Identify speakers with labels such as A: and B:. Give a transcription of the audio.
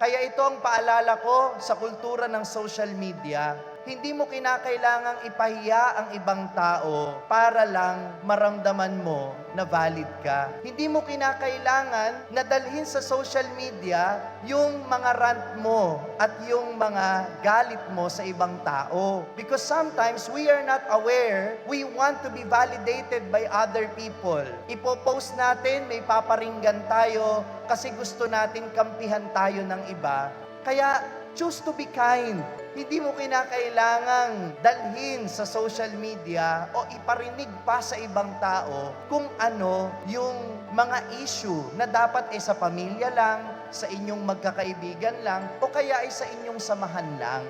A: Kaya ito ang paalala ko sa kultura ng social media. Hindi mo kinakailangang ipahiya ang ibang tao para lang maramdaman mo na valid ka. Hindi mo kinakailangan na dalhin sa social media yung mga rant mo at yung mga galit mo sa ibang tao. Because sometimes we are not aware, we want to be validated by other people. Ipopost natin, may paparinggan tayo kasi gusto natin kampihan tayo ng iba. Kaya choose to be kind. Hindi mo kinakailangang dalhin sa social media o iparinig pa sa ibang tao kung ano yung mga issue na dapat ay sa pamilya lang, sa inyong magkakaibigan lang, o kaya ay sa inyong samahan lang.